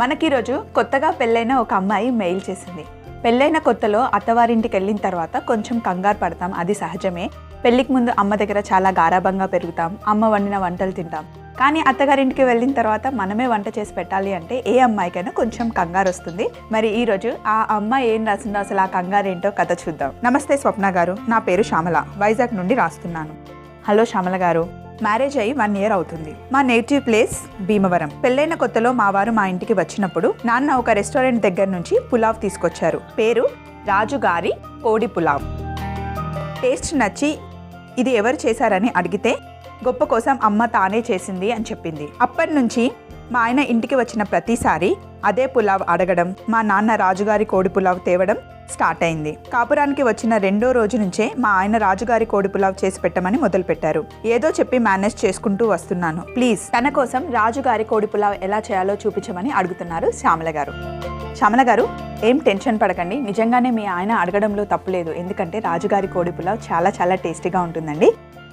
మనకి ఈరోజు కొత్తగా పెళ్ళైన ఒక అమ్మాయి మెయిల్ చేసింది. పెళ్ళైన కొత్తలో అత్తవారింటికి వెళ్ళిన తర్వాత కొంచెం కంగారు పడతాం, అది సహజమే. పెళ్ళికి ముందు అమ్మ దగ్గర చాలా గారాబంగా పెరుగుతాం, అమ్మ వండిన వంటలు తింటాం. కానీ అత్తగారింటికి వెళ్ళిన తర్వాత మనమే వంట చేసి పెట్టాలి అంటే ఏ అమ్మాయికైనా కొంచెం కంగారు వస్తుంది. మరి ఈరోజు ఆ అమ్మాయి ఏం రాసిందో, అసలు ఆ కంగారు ఏంటో కథ చూద్దాం. నమస్తే స్వప్న గారు, నా పేరు శ్యామల, వైజాగ్ నుండి రాస్తున్నాను. హలో శ్యామల గారు, మ్యారేజ్ అయ్యి 1 year అవుతుంది. మా నేటివ్ ప్లేస్ భీమవరం. పెళ్ళైన కొత్తలో మా వారు మా ఇంటికి వచ్చినప్పుడు నాన్న ఒక రెస్టారెంట్ దగ్గర నుంచి పులావ్ తీసుకొచ్చారు. పేరు రాజుగారి కోడి పులావ్. టేస్ట్ నచ్చి ఇది ఎవరు చేశారని అడిగితే గొప్ప కోసం అమ్మ తానే చేసింది అని చెప్పింది. అప్పటి నుంచి మా ఆయన ఇంటికి వచ్చిన ప్రతిసారి అదే పులావ్ అడగడం, మా నాన్న రాజుగారి కోడి పులావ్ తేవడం స్టార్ట్ అయింది. కాపురానికి వచ్చిన 2వ రోజు నుంచే మా ఆయన రాజుగారి కోడి పులావ్ చేసి పెట్టమని మొదలుపెట్టారు. ఏదో చెప్పి మేనేజ్ చేసుకుంటూ వస్తున్నాను. ప్లీజ్ తన కోసం రాజుగారి కోడి పులావ్ ఎలా చేయాలో చూపించమని అడుగుతున్నారు శ్యామల గారు. శ్యామల గారు, ఏం టెన్షన్ పడకండి, నిజంగానే మీ ఆయన అడగడంలో తప్పులేదు. ఎందుకంటే రాజుగారి కోడి పులావ్ చాలా చాలా టేస్టీగా ఉంటుందండి.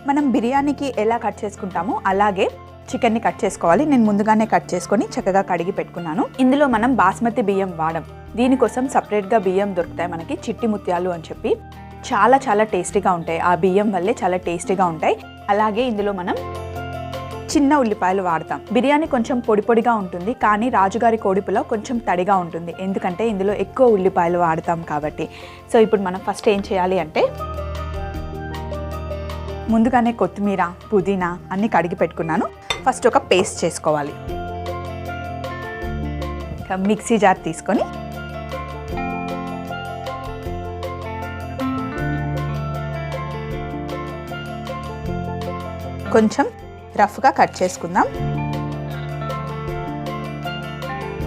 మనం బిర్యానీకి ఎలా కట్ చేసుకుంటామో అలాగే చికెన్ని కట్ చేసుకోవాలి. నేను ముందుగానే కట్ చేసుకొని చక్కగా కడిగి పెట్టుకున్నాను. ఇందులో మనం బాస్మతి బియ్యం వాడం. దీనికోసం సపరేట్గా బియ్యం దొరుకుతాయి మనకి, చిట్టి ముత్యాలు అని చెప్పి. చాలా చాలా టేస్టీగా ఉంటాయి, ఆ బియ్యం వల్లే చాలా టేస్టీగా ఉంటాయి. అలాగే ఇందులో మనం చిన్న ఉల్లిపాయలు వాడతాం. బిర్యానీ కొంచెం పొడి పొడిగా ఉంటుంది, కానీ రాజుగారి కోడి పులావ్ కొంచెం తడిగా ఉంటుంది, ఎందుకంటే ఇందులో ఎక్కువ ఉల్లిపాయలు వాడతాం కాబట్టి. సో ఇప్పుడు మనం ఫస్ట్ ఏం చేయాలి అంటే, ముందుగానే కొత్తిమీర, పుదీనా అన్నీ కడిగి పెట్టుకున్నాను. ఫస్ట్ ఒక పేస్ట్ చేసుకోవాలి. మిక్సీ జార్ తీసుకొని కొంచెం రఫ్గా కట్ చేసుకుందాం.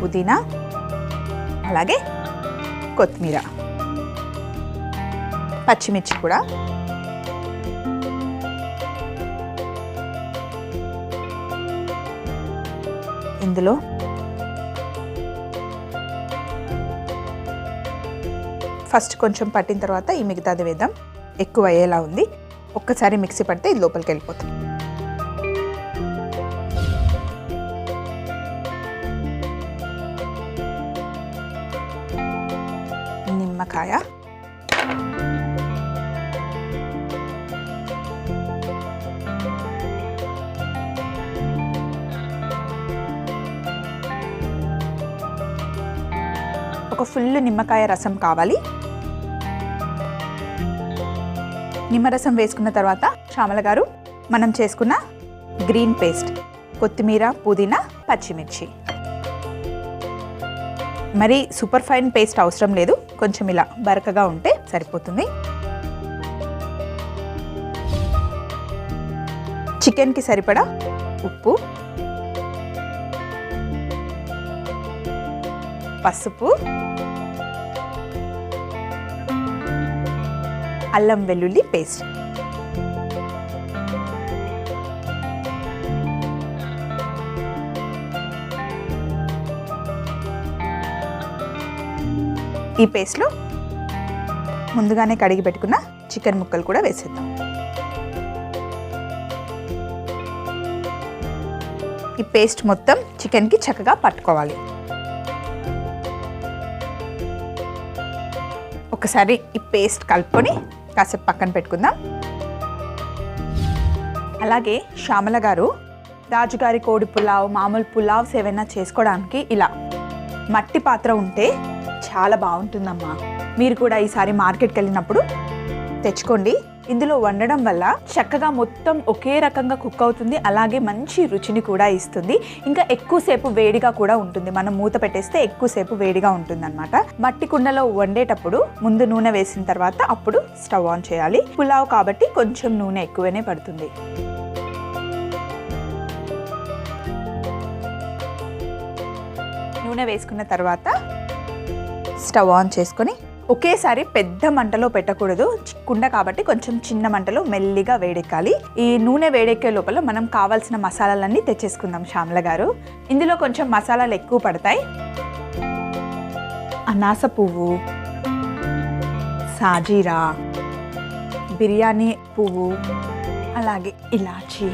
పుదీనా అలాగే కొత్తిమీర, పచ్చిమిర్చి కూడా, ఇందులో ఫస్ట్ కొంచెం పట్టిన తర్వాత ఈ మిగతాది వేద్దాం. ఎక్కువ అయ్యేలా ఉంది, ఒక్కసారి మిక్సీ పడితే ఇది లోపలికి వెళ్ళిపోతుంది. నిమ్మకాయ, ఒక ఫుల్ నిమ్మకాయ రసం కావాలి. నిమ్మరసం వేసుకున్న తర్వాత శ్యామల గారు, మనం చేసుకున్న గ్రీన్ పేస్ట్, కొత్తిమీర, పుదీనా, పచ్చిమిర్చి. మరి సూపర్ ఫైన్ పేస్ట్ అవసరం లేదు, కొంచెం ఇలా బరకగా ఉంటే సరిపోతుంది. చికెన్కి సరిపడా ఉప్పు, పసుపు, అల్లం వెల్లుల్లి పేస్ట్, ఈ పేస్ట్లో ముందుగానే కడిగి పెట్టుకున్న చికెన్ ముక్కలు కూడా వేసేద్దాం. ఈ పేస్ట్ మొత్తం చికెన్కి చక్కగా పట్టుకోవాలి. ఒకసారి ఈ పేస్ట్ కలుపుకొని కాసేపు పక్కన పెట్టుకుందాం. అలాగే శ్యామల గారు, రాజుగారి కోడి పులావ్, మామూలు పులావ్స్ ఏవైనా చేసుకోవడానికి ఇలా మట్టి పాత్ర ఉంటే చాలా బాగుంటుందమ్మా. మీరు కూడా ఈసారి మార్కెట్కి వెళ్ళినప్పుడు తెచ్చుకోండి. ఇందులో వండడం వల్ల చక్కగా మొత్తం ఒకే రకంగా కుక్ అవుతుంది, అలాగే మంచి రుచిని కూడా ఇస్తుంది. ఇంకా ఎక్కువసేపు వేడిగా కూడా ఉంటుంది, మనం మూత పెట్టేస్తే ఎక్కువసేపు వేడిగా ఉంటుంది అనమాట. మట్టి కుండలో వండేటప్పుడు ముందు నూనె వేసిన తర్వాత అప్పుడు స్టవ్ ఆన్ చేయాలి. పులావ్ కాబట్టి కొంచెం నూనె ఎక్కువనే పడుతుంది. నూనె వేసుకున్న తర్వాత స్టవ్ ఆన్ చేసుకొని ఒకేసారి పెద్ద మంటలో పెట్టకూడదు, కుండ కాబట్టి కొంచెం చిన్న మంటలో మెల్లిగా వేడెక్కాలి. ఈ నూనె వేడెక్కే లోపల మనం కావాల్సిన మసాలాలన్నీ తెచ్చేసుకుందాం శ్యామల గారు. ఇందులో కొంచెం మసాలాలు ఎక్కువ పడతాయి. అనాస పువ్వు, సాజీరా, బిర్యానీ పువ్వు, అలాగే ఇలాచి,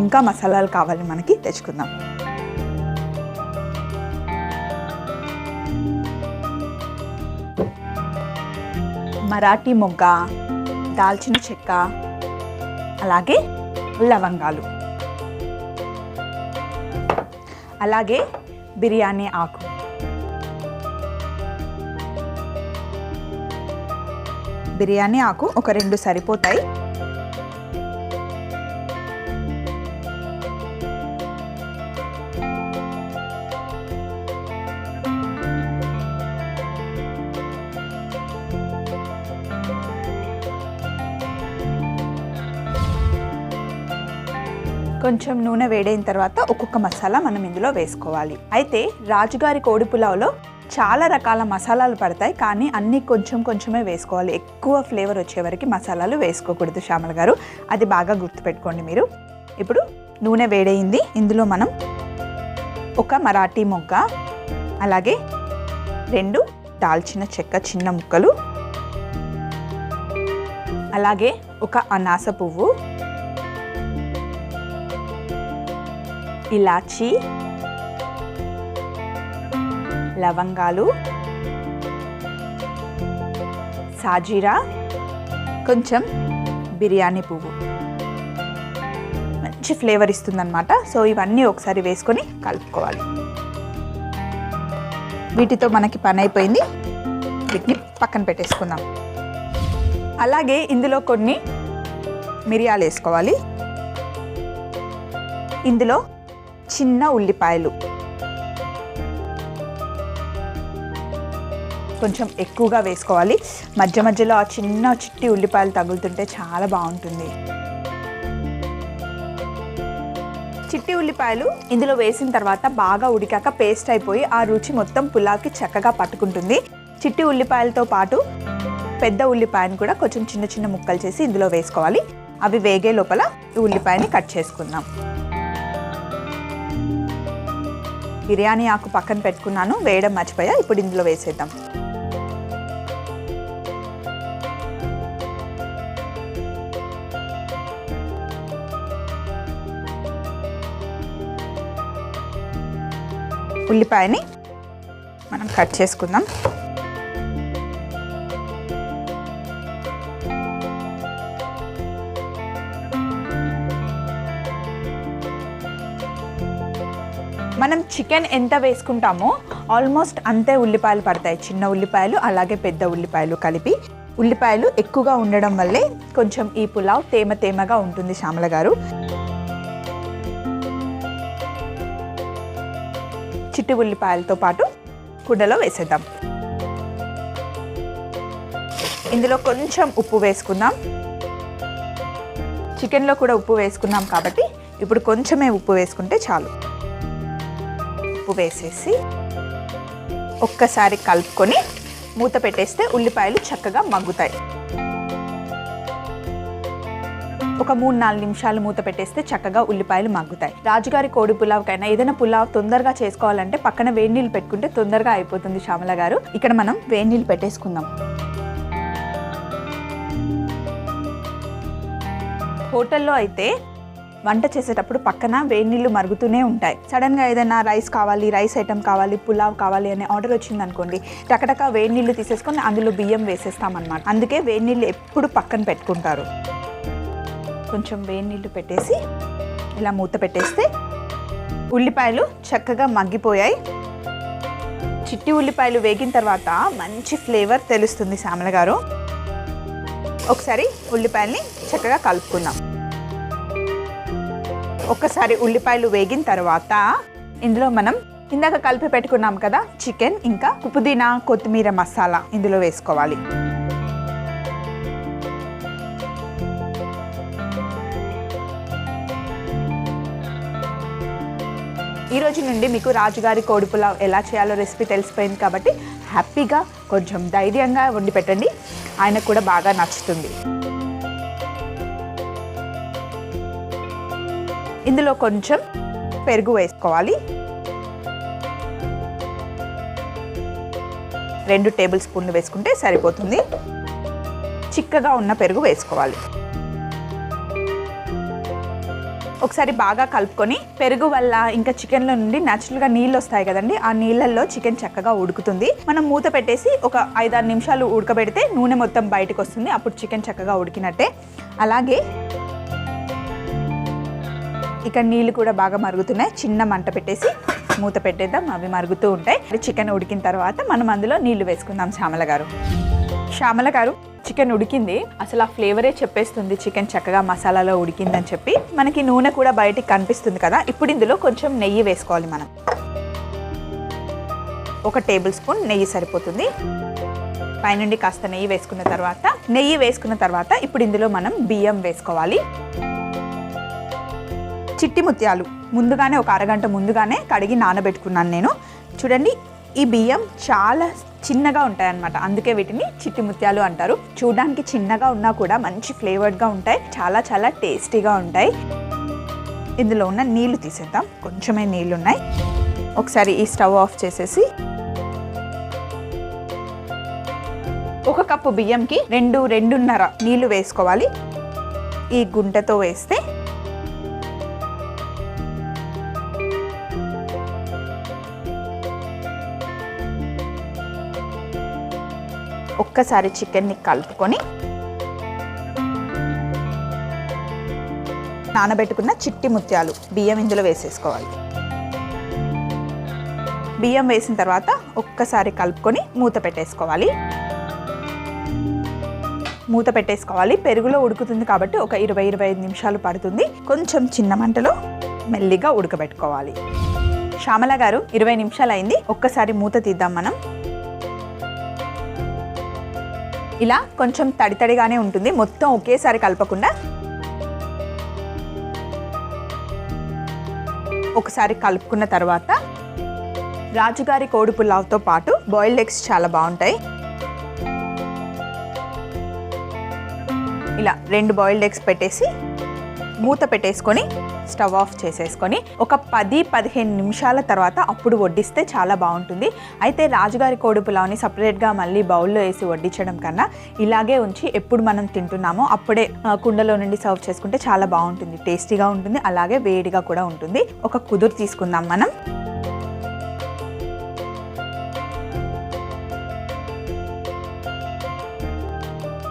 ఇంకా మసాలాలు కావాలి మనకి, తెచ్చుకుందాం. మరాఠీ మొగ్గ, దాల్చిన చెక్క, అలాగే లవంగాలు, అలాగే బిర్యానీ ఆకు. బిర్యానీ ఆకు ఒక 2 సరిపోతాయి. కొంచెం నూనె వేడైన తర్వాత ఒక్కొక్క మసాలా మనం ఇందులో వేసుకోవాలి. అయితే రాజుగారి కోడి పులావ్లో చాలా రకాల మసాలాలు పడతాయి, కానీ అన్నీ కొంచెం కొంచెమే వేసుకోవాలి. ఎక్కువ ఫ్లేవర్ వచ్చే వరకు మసాలాలు వేసుకోకూడదు శ్యామల గారు, అది బాగా గుర్తుపెట్టుకోండి మీరు. ఇప్పుడు నూనె వేడైంది. ఇందులో మనం ఒక మరాఠీ మొగ్గ, అలాగే 2 దాల్చిన చెక్క చిన్న ముక్కలు, అలాగే ఒక అనాస పువ్వు, ఇలాచీ, లవంగాలు, సాజీరా, కొంచెం బిర్యానీ పువ్వు. మంచి ఫ్లేవర్ ఇస్తుందన్నమాట. సో ఇవన్నీ ఒకసారి వేసుకొని కలుపుకోవాలి. వీటితో మనకి పని అయిపోయింది. వీటిని పక్కన పెట్టేసుకుందాం. అలాగే ఇందులో కొన్ని మిరియాలు వేసుకోవాలి. ఇందులో చిన్న ఉల్లిపాయలు కొంచెం ఎక్కువగా వేసుకోవాలి. మధ్య మధ్యలో ఆ చిన్న చిట్టి ఉల్లిపాయలు తగులుతుంటే చాలా బాగుంటుంది. చిట్టి ఉల్లిపాయలు ఇందులో వేసిన తర్వాత బాగా ఉడికాక పేస్ట్ అయిపోయి ఆ రుచి మొత్తం పులావ్కి చక్కగా పట్టుకుంటుంది. చిట్టి ఉల్లిపాయలతో పాటు పెద్ద ఉల్లిపాయను కూడా కొంచెం చిన్న చిన్న ముక్కలు చేసి ఇందులో వేసుకోవాలి. అవి వేగే లోపల ఈ ఉల్లిపాయని కట్ చేసుకుందాం. బిర్యానీ ఆకు పక్కన పెట్టుకున్నాను, వేయడం మర్చిపోయా. ఇప్పుడు ఇందులో వేసేద్దాం. ఉల్లిపాయని మనం కట్ చేసుకుందాం. మనం చికెన్ ఎంత వేసుకుంటామో ఆల్మోస్ట్ అంతే ఉల్లిపాయలు పడతాయి. చిన్న ఉల్లిపాయలు అలాగే పెద్ద ఉల్లిపాయలు కలిపి. ఉల్లిపాయలు ఎక్కువగా ఉండడం వల్లే కొంచెం ఈ పులావ్ తేమ తేమగా ఉంటుంది శ్యామల గారు. చిట్టి ఉల్లిపాయలతో పాటు కుండలో వేసేద్దాం. ఇందులో కొంచెం ఉప్పు వేసుకుందాం. చికెన్లో కూడా ఉప్పు వేసుకున్నాం కాబట్టి ఇప్పుడు కొంచెమే ఉప్పు వేసుకుంటే చాలు. ఉప్పు వేసేసి ఒక్కసారి కలుపుకొని మూత పెట్టేస్తే ఉల్లిపాయలు చక్కగా మగ్గుతాయి. ఒక 3-4 నిమిషాలు మూత పెట్టేస్తే చక్కగా ఉల్లిపాయలు మగ్గుతాయి. రాజుగారి కోడి పులావ్కైనా ఏదైనా పులావ్ తొందరగా చేసుకోవాలంటే పక్కన వేడి నీళ్ళు పెట్టుకుంటే తొందరగా అయిపోతుంది శ్యామల గారు. ఇక్కడ మనం వేడి నీళ్ళు పెట్టేసుకుందాం. హోటల్లో అయితే వంట చేసేటప్పుడు పక్కన వేడి నీళ్ళు మరుగుతూనే ఉంటాయి. సడన్గా ఏదైనా రైస్ కావాలి, రైస్ ఐటెం కావాలి, పులావ్ కావాలి అనే ఆర్డర్ వచ్చిందనుకోండి, టకటక వేడి నీళ్ళు తీసేసుకొని అందులో బియ్యం వేసేస్తామన్నమాట. అందుకే వేడి నీళ్ళు ఎప్పుడు పక్కన పెట్టుకుంటారు. కొంచెం వేడి నీళ్ళు పెట్టేసి ఇలా మూత పెట్టేస్తే ఉల్లిపాయలు చక్కగా మగ్గిపోయాయి. చిట్టి ఉల్లిపాయలు వేగిన తర్వాత మంచి ఫ్లేవర్ తెలుస్తుంది శ్యామల గారు. ఒకసారి ఉల్లిపాయల్ని చక్కగా కలుపుకుందాం. ఒక్కసారి ఉల్లిపాయలు వేగిన తర్వాత ఇందులో మనం ఇందాక కలిపి పెట్టుకున్నాం కదా చికెన్, ఇంకా పుదీనా కొత్తిమీర మసాలా ఇందులో వేసుకోవాలి. ఈ రోజు నుండి మీకు రాజుగారి కోడి పులావ్ ఎలా చేయాలో రెసిపీ తెలిసిపోయింది కాబట్టి హ్యాపీగా కొంచెం ధైర్యంగా వండి పెట్టండి. ఆయనకు కూడా బాగా నచ్చుతుంది. ఇందులో కొంచెం పెరుగు వేసుకోవాలి. 2 టేబుల్ స్పూన్లు వేసుకుంటే సరిపోతుంది. చిక్కగా ఉన్న పెరుగు వేసుకోవాలి. ఒకసారి బాగా కలుపుకొని పెరుగు వల్ల ఇంకా చికెన్లో నుండి న్యాచురల్గా నీళ్ళు వస్తాయి కదండి, ఆ నీళ్ళల్లో చికెన్ చక్కగా ఉడుకుతుంది. మనం మూత పెట్టేసి ఒక 5-6 నిమిషాలు ఉడకబెడితే నూనె మొత్తం బయటకు వస్తుంది, అప్పుడు చికెన్ చక్కగా ఉడికినట్టే. అలాగే ఇక నీళ్ళు కూడా బాగా మరుగుతున్నాయి, చిన్న మంట పెట్టేసి మూత పెట్టేద్దాం, అవి మరుగుతూ ఉంటాయి. చికెన్ ఉడికిన తర్వాత మనం అందులో నీళ్లు వేసుకుందాం. శ్యామల గారు చికెన్ ఉడికింది, అసలు ఆ ఫ్లేవరే చెప్పేస్తుంది చికెన్ చక్కగా మసాలాలో ఉడికిందని చెప్పి. మనకి నూనె కూడా బయటికి కనిపిస్తుంది కదా. ఇప్పుడు ఇందులో కొంచెం నెయ్యి వేసుకోవాలి. మనం 1 టేబుల్ స్పూన్ నెయ్యి సరిపోతుంది. పైనుండి కాస్త నెయ్యి వేసుకున్న తర్వాత ఇప్పుడు ఇందులో మనం బియ్యం వేసుకోవాలి. చిట్టి ముత్యాలు ముందుగానే ఒక అరగంట ముందుగానే కడిగి నానబెట్టుకున్నాను నేను. చూడండి, ఈ బియ్యం చాలా చిన్నగా ఉంటాయన్నమాట, అందుకే వీటిని చిట్టి ముత్యాలు అంటారు. చూడడానికి చిన్నగా ఉన్నా కూడా మంచి ఫ్లేవర్డ్గా ఉంటాయి, చాలా చాలా టేస్టీగా ఉంటాయి. ఇందులో ఉన్న నీళ్లు తీసేద్దాం, కొంచెమే నీళ్ళు ఉన్నాయి. ఒకసారి ఈ స్టవ్ ఆఫ్ చేసేసి 1 కప్పు బియ్యంకి 2-2.5 నీళ్లు వేసుకోవాలి. ఈ గుంటతో వేస్తే ఒక్కసారి చికెన్ని కలుపుకొని నానబెట్టుకున్న చిట్టి ముత్యాలు బియ్యం ఇందులో వేసేసుకోవాలి. బియ్యం వేసిన తర్వాత ఒక్కసారి కలుపుకొని మూత పెట్టేసుకోవాలి. పెరుగులో ఉడుకుతుంది కాబట్టి ఒక 20-25 నిమిషాలు పడుతుంది. కొంచెం చిన్న మంటలో మెల్లిగా ఉడకబెట్టుకోవాలి. శ్యామల గారు 20 నిమిషాలు అయింది, ఒక్కసారి మూత తీద్దాం మనం. ఇలా కొంచెం తడితడిగానే ఉంటుంది, మొత్తం ఒకేసారి కలపకుండా. ఒకసారి కలుపుకున్న తర్వాత రాజుగారి కోడి పులావ్తో పాటు బాయిల్డ్ ఎగ్స్ చాలా బాగుంటాయి. ఇలా 2 బాయిల్డ్ ఎగ్స్ పెట్టేసి మూత పెట్టేసుకొని స్టవ్ ఆఫ్ చేసేసుకొని ఒక 10-15 నిమిషాల తర్వాత అప్పుడు వడ్డిస్తే చాలా బాగుంటుంది. అయితే రాజుగారి కోడి పులావ్ని సపరేట్గా మళ్ళీ బౌల్లో వేసి వడ్డించడం కన్నా ఇలాగే ఉంచి ఎప్పుడు మనం తింటున్నామో అప్పుడే కుండలో నుండి సర్వ్ చేసుకుంటే చాలా బాగుంటుంది, టేస్టీగా ఉంటుంది, అలాగే వేడిగా కూడా ఉంటుంది. ఒక కుదురు తీసుకుందాం మనం.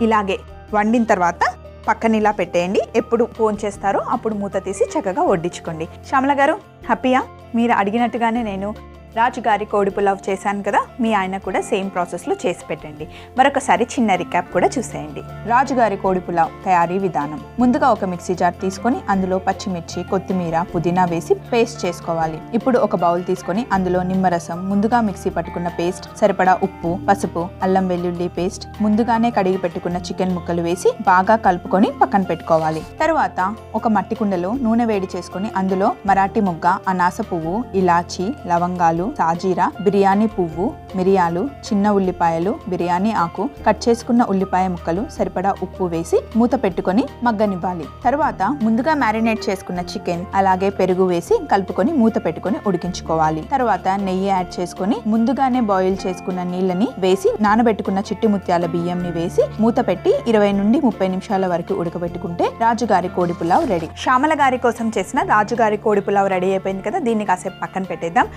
ఇలాగే వండిన తర్వాత పక్కన ఇలా పెట్టేయండి. ఎప్పుడు ఫోన్ చేస్తారో అప్పుడు మూత తీసి చక్కగా వడ్డించుకోండి. శ్యామల గారు హ్యాపీయా? మీరు అడిగినట్టుగానే నేను రాజుగారి కోడి పులావ్ చేశాను కదా, మీ ఆయన కూడా సేమ్ ప్రాసెస్లో చేసి పెట్టండి. మరొకసారి చిన్న రికాప్ కూడా చూసేయండి. రాజుగారి కోడి పులావ్ తయారీ విధానం: ముందుగా ఒక మిక్సీ జార్ తీసుకొని అందులో పచ్చిమిర్చి, కొత్తిమీర, పుదీనా వేసి పేస్ట్ చేసుకోవాలి. ఇప్పుడు ఒక బౌల్ తీసుకొని అందులో నిమ్మరసం, ముందుగా మిక్సీ పట్టుకున్న పేస్ట్, సరిపడా ఉప్పు, పసుపు, అల్లం వెల్లుల్లి పేస్ట్, ముందుగానే కడిగి పెట్టుకున్న చికెన్ ముక్కలు వేసి బాగా కలుపుకొని పక్కన పెట్టుకోవాలి. తర్వాత ఒక మట్టి కుండలో నూనె వేడి చేసుకొని అందులో మరాఠీ మొగ్గ, అనాస పువ్వు, ఇలాచి, లవంగాలు, సాజీరా, బిర్యానీ పువ్వు, మిరియాలు, చిన్న ఉల్లిపాయలు, బిర్యానీ ఆకు, కట్ చేసుకున్న ఉల్లిపాయ ముక్కలు, సరిపడా ఉప్పు వేసి మూత పెట్టుకొని మగ్గనివ్వాలి. తర్వాత ముందుగా మ్యారినేట్ చేసుకున్న చికెన్ అలాగే పెరుగు వేసి కలుపుకొని మూత పెట్టుకొని ఉడికించుకోవాలి. తర్వాత నెయ్యి యాడ్ చేసుకొని ముందుగానే బాయిల్ చేసుకున్న నీళ్ళని వేసి నానబెట్టుకున్న చిట్టి ముత్యాల బియ్యంని వేసి మూత పెట్టి 20-30 నిమిషాల వరకు ఉడకబెట్టుకుంటే రాజుగారి కోడి పులావ్ రెడీ. శ్యామల గారి కోసం చేసిన రాజుగారి కోడి పులావ్ రెడీ అయిపోయింది కదా, దీన్ని కాసేపు పక్కన పెట్టేద్దాం.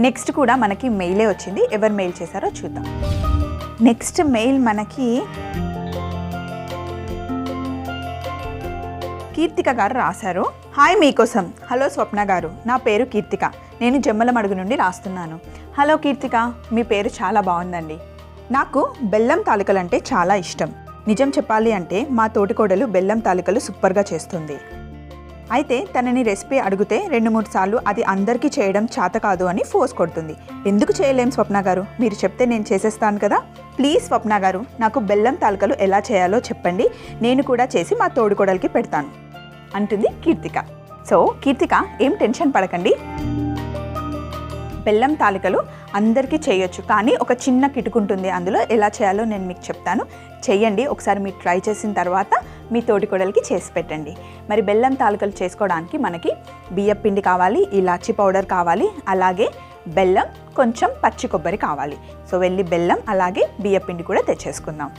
నెక్స్ట్ కూడా మనకి మెయిలే వచ్చింది, ఎవరు మెయిల్ చేశారో చూద్దాం. నెక్స్ట్ మెయిల్ మనకి కీర్తిక గారు రాశారు. హాయ్ మీకోసం. హలో స్వప్న గారు, నా పేరు కీర్తిక, నేను జమ్మలమడుగు నుండి రాస్తున్నాను. హలో కీర్తిక, మీ పేరు చాలా బాగుందండి. నాకు బెల్లం తాలికలు అంటే చాలా ఇష్టం. నిజం చెప్పాలి అంటే మా తోటికోడలు బెల్లం తాలికలు సూపర్గా చేస్తుంది. అయితే తనని రెసిపీ అడిగితే 2-3 సార్లు అది అందరికీ చేయడం చేత కాదు అని ఫోర్స్ కొడుతుంది. ఎందుకు చేయలేం స్వప్న గారు, మీరు చెప్తే నేను చేసేస్తాను కదా. ప్లీజ్ స్వప్న గారు, నాకు బెల్లం తాలికలు ఎలా చేయాలో చెప్పండి, నేను కూడా చేసి మా తోడికోడలికి పెడతాను అంటుంది కీర్తిక. సో కీర్తిక, ఏం టెన్షన్ పడకండి, బెల్లం తాలికలు అందరికీ చేయొచ్చు, కానీ ఒక చిన్న కిటుకుంటుంది, అందులో ఎలా చేయాలో నేను మీకు చెప్తాను. చెయ్యండి, ఒకసారి మీరు ట్రై చేసిన తర్వాత మీ తోటికోడలికి చేసి పెట్టండి. మరి బెల్లం తాలికలు చేసుకోవడానికి మనకి బియ్యం పిండి కావాలి, ఇలాచీ పౌడర్ కావాలి, అలాగే బెల్లం, కొంచెం పచ్చి కొబ్బరి కావాలి. సో వెళ్ళి బెల్లం అలాగే బియ్యం పిండి కూడా తెచ్చేసుకుందాం.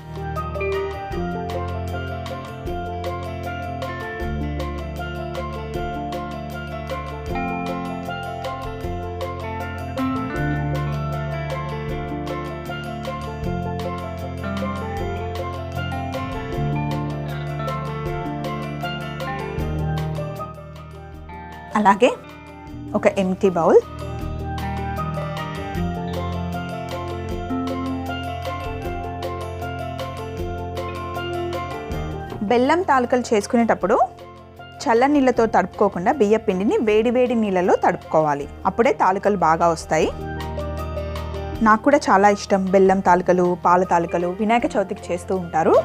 అలాగే ఒక ఎంటీ బౌల్, బెల్లం తాలికలు చేసుకునేటప్పుడు చల్ల నీళ్ళతో తడుపుకోకుండా బియ్యం పిండిని వేడి వేడి నీళ్ళలో తడుపుకోవాలి. అప్పుడే తాలికలు బాగా వస్తాయి. నాకు కూడా చాలా ఇష్టం బెల్లం తాలికలు, పాల తాలికలు. వినాయక చవితికి చేస్తూ ఉంటారు.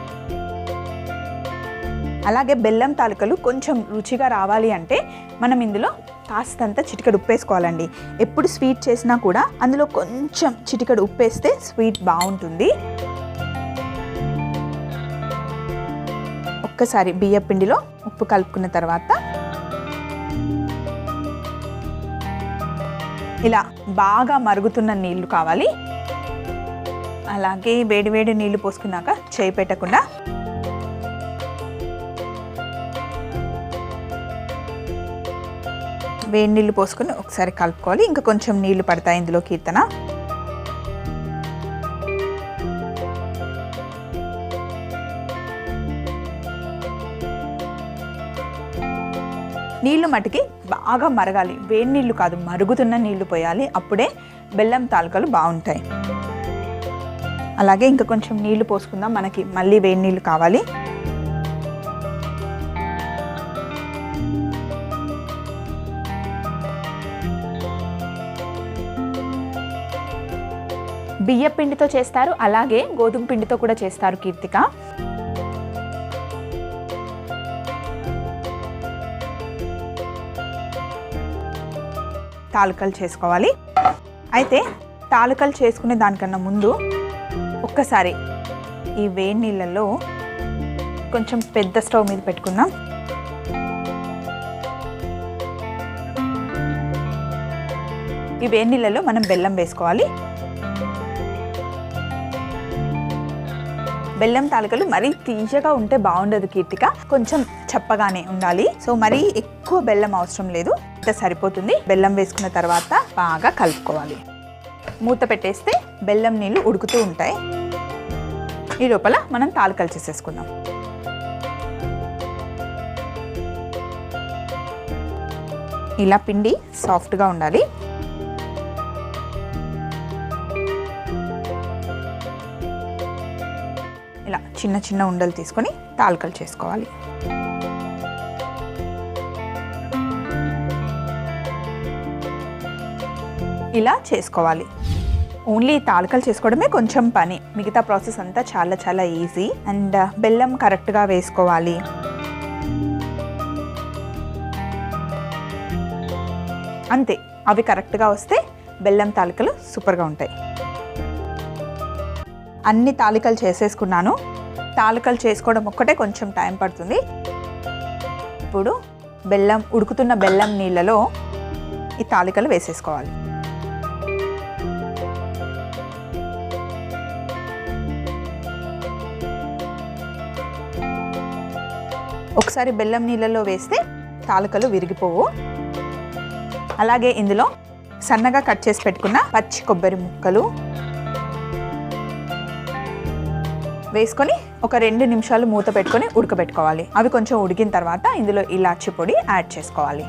అలాగే బెల్లం తాలికలు కొంచెం రుచిగా రావాలి అంటే మనం ఇందులో కాస్తంత చిటికెడు ఉప్పు వేసుకోవాలండి. ఎప్పుడు స్వీట్ చేసినా కూడా అందులో కొంచెం చిటికెడు ఉప్పు వేస్తే స్వీట్ బాగుంటుంది. ఒక్కసారి బియ్యం పిండిలో ఉప్పు కలుపుకున్న తర్వాత ఇలా బాగా మరుగుతున్న నీళ్లు కావాలి. అలాగే వేడి వేడి నీళ్లు పోసుకున్నాక చేయి పెట్టకుండా వేడి నీళ్ళు పోసుకొని ఒకసారి కలుపుకోవాలి. ఇంకా కొంచెం నీళ్లు పడతాయి ఇందులో కీర్తన. నీళ్లు మటుకి బాగా మరగాలి. వేడి నీళ్ళు కాదు, మరుగుతున్న నీళ్లు పోయాలి. అప్పుడే బెల్లం తాలికలు బాగుంటాయి. అలాగే ఇంకా కొంచెం నీళ్లు పోసుకుందాం. మనకి మళ్ళీ వేడి నీళ్ళు కావాలి. బియ్య పిండితో చేస్తారు, అలాగే గోధుమ పిండితో కూడా చేస్తారు కీర్తిక. తాలికలు చేసుకోవాలి. అయితే తాలికలు చేసుకునే దానికన్నా ముందు ఒక్కసారి ఈ వేడి నీళ్ళల్లో కొంచెం పెద్ద స్టవ్ మీద పెట్టుకుందాం. ఈ వేడి నీళ్ళల్లో మనం బెల్లం వేసుకోవాలి. బెల్లం తాలికలు మరీ తీయగా ఉంటే బాగుండదు కీర్తిక, కొంచెం చప్పగానే ఉండాలి. సో మరీ ఎక్కువ బెల్లం అవసరం లేదు, ఇంత సరిపోతుంది. బెల్లం వేసుకున్న తర్వాత బాగా కలుపుకోవాలి. మూత పెట్టేస్తే బెల్లం నీళ్ళు ఉడుకుతూ ఉంటాయి. ఈ లోపల మనం తాలికలు చేసేసుకుందాం. ఇలా పిండి సాఫ్ట్గా ఉండాలి. ఇలా చిన్న చిన్న ఉండలు తీసుకొని తాలికలు చేసుకోవాలి. ఇలా చేసుకోవాలి. ఓన్లీ తాలికలు చేసుకోవడమే కొంచెం పని, మిగతా ప్రాసెస్ అంతా చాలా చాలా ఈజీ. అండ్ బెల్లం కరెక్ట్గా వేసుకోవాలి. అంతే, అవి కరెక్ట్గా వస్తే బెల్లం తాలికలు సూపర్గా ఉంటాయి. అన్ని తాలికలు చేసేసుకున్నాను. తాలికలు చేసుకోవడం ఒక్కటే కొంచెం టైం పడుతుంది. ఇప్పుడు ఉడుకుతున్న బెల్లం నీళ్ళలో ఈ తాలికలు వేసేసుకోవాలి. ఒకసారి బెల్లం నీళ్ళలో వేస్తే తాలికలు విరిగిపోవు. అలాగే ఇందులో సన్నగా కట్ చేసి పెట్టుకున్న పచ్చి కొబ్బరి ముక్కలు వేసుకొని ఒక 2 నిమిషాలు మూత పెట్టుకొని ఉడకబెట్టుకోవాలి. అవి కొంచెం ఉడికిన తర్వాత ఇందులో ఇలాచి పొడి యాడ్ చేసుకోవాలి.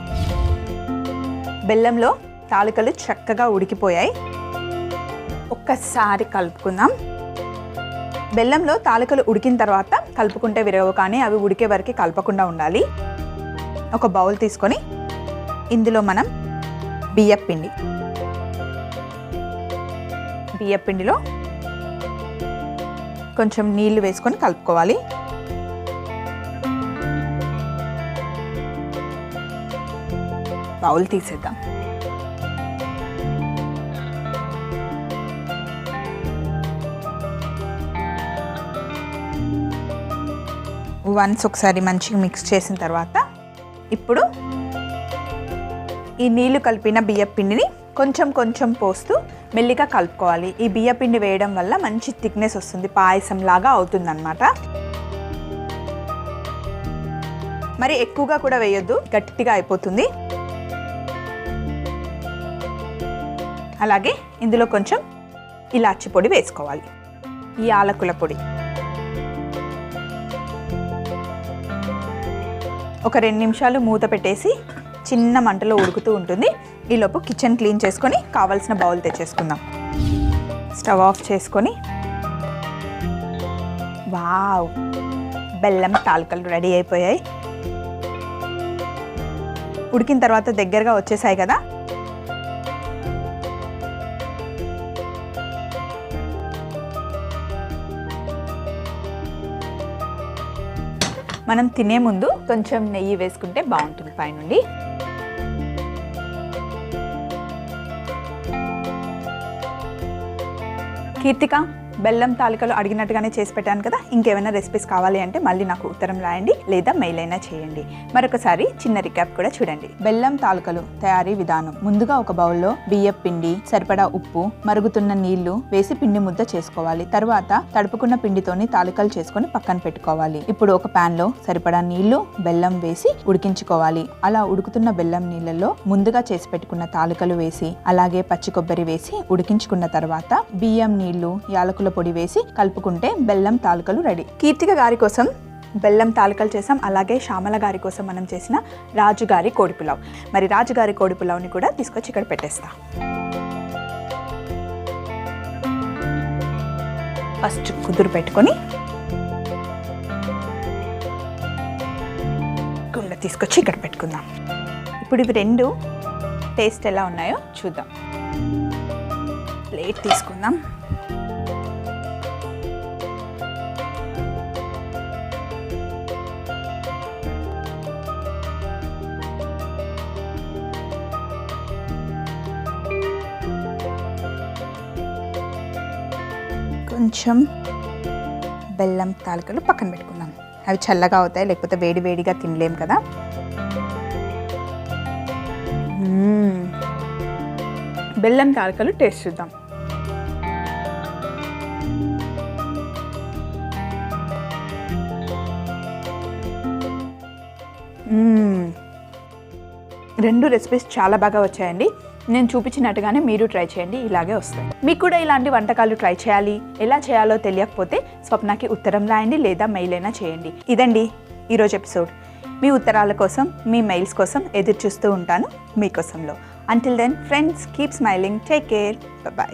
బెల్లంలో తాలికలు చక్కగా ఉడికిపోయాయి. ఒక్కసారి కలుపుకుందాం. బెల్లంలో తాలికలు ఉడికిన తర్వాత కలుపుకుంటే విరగవు, కానీ అవి ఉడికే వరకు కలపకుండా ఉండాలి. ఒక బౌల్ తీసుకొని ఇందులో మనం బియ్యం పిండిలో కొంచెం నీళ్లు వేసుకొని కలుపుకోవాలి. బౌల్ తీసేద్దాం. వన్స్ ఒకసారి మంచిగా మిక్స్ చేసిన తర్వాత ఇప్పుడు ఈ నీళ్లు కలిపిన బియ్యం పిండిని కొంచెం కొంచెం పోస్తూ మెల్లిగా కలుపుకోవాలి. ఈ బియ్యం పిండి వేయడం వల్ల మంచి థిక్నెస్ వస్తుంది, పాయసం లాగా అవుతుంది అన్నమాట. మరి ఎక్కువగా కూడా వేయొద్దు, గట్టిగా అయిపోతుంది. అలాగే ఇందులో కొంచెం ఇలాచి పొడి వేసుకోవాలి, ఈ యాలకుల పొడి. ఒక 2 నిమిషాలు మూత పెట్టేసి చిన్న మంటలో ఉడుకుతూ ఉంటుంది. ఈలోపు కిచెన్ క్లీన్ చేసుకొని కావాల్సిన బౌల్ తెచ్చేసుకుందాం. స్టవ్ ఆఫ్ చేసుకొని వావ్, బెల్లం తాలికలు రెడీ అయిపోయాయి. ఉడికిన తర్వాత దగ్గరగా వచ్చేసాయి కదా. మనం తినే ముందు కొంచెం నెయ్యి వేసుకుంటే బాగుంటుంది పైనుండి. కీర్తిక, బెల్లం తాలికలు అడిగినట్టుగానే చేసి పెట్టాను కదా. ఇంకేమైనా రెసిపీస్ కావాలి అంటే మళ్ళీ నాకు ఉత్తరం రాయండి లేదా మెయిల్ అయినా చేయండి. మరొకసారి చిన్న రికాప్ కూడా చూడండి. బెల్లం తాలికలు తయారీ విధానం: ముందుగా ఒక బౌల్లో బియ్యం పిండి, సరిపడా ఉప్పు, మరుగుతున్న నీళ్లు వేసి పిండి ముద్ద చేసుకోవాలి. తర్వాత తడుపుకున్న పిండితోని తాలికలు చేసుకొని పక్కన పెట్టుకోవాలి. ఇప్పుడు ఒక పాన్ లో సరిపడా నీళ్లు, బెల్లం వేసి ఉడికించుకోవాలి. అలా ఉడుకుతున్న బెల్లం నీళ్లలో ముందుగా చేసి పెట్టుకున్న తాలికలు వేసి, అలాగే పచ్చి కొబ్బరి వేసి ఉడికించుకున్న తర్వాత బియ్యం నీళ్లు, యాలకుల పొడి వేసి కలుపుకుంటే బెల్లం తాలికలు రెడీ. కీర్తిక గారి కోసం బెల్లం తాలికలు చేసాం. అలాగే శ్యామల గారి కోసం మనం చేసిన రాజుగారి కోడి పులావ్. మరి రాజుగారి కోడి పులావ్ని కూడా తీసుకొచ్చి ఇక్కడ పెట్టేస్తా. ఫస్ట్ కుదురు పెట్టుకొని కుండ తీసుకొచ్చి ఇక్కడ పెట్టుకుందాం. ఇప్పుడు ఇవి రెండు టేస్ట్ ఎలా ఉన్నాయో చూద్దాం. ప్లేట్ తీసుకుందాం. కొంచెం బెల్లం తాలికలు పక్కన పెట్టుకుందాం. అవి చల్లగా అవుతాయి, లేకపోతే వేడి వేడిగా తినలేం కదా. బెల్లం తాలికలు టేస్ట్ చూద్దాం. రెండు రెసిపీస్ చాలా బాగా వచ్చాయండి. నేను చూపించినట్టుగానే మీరు ట్రై చేయండి, ఇలాగే వస్తాయి. మీకు కూడా ఇలాంటి వంటకాలు ట్రై చేయాలి, ఎలా చేయాలో తెలియకపోతే స్వప్నకి ఉత్తరం రాయండి లేదా మెయిల్ అయినా చేయండి. ఇదండి ఈరోజు ఎపిసోడ్. మీ ఉత్తరాల కోసం, మీ మెయిల్స్ కోసం ఎదురు చూస్తూ ఉంటాను మీకోసంలో. Until then friends, keep smiling, take care, bye.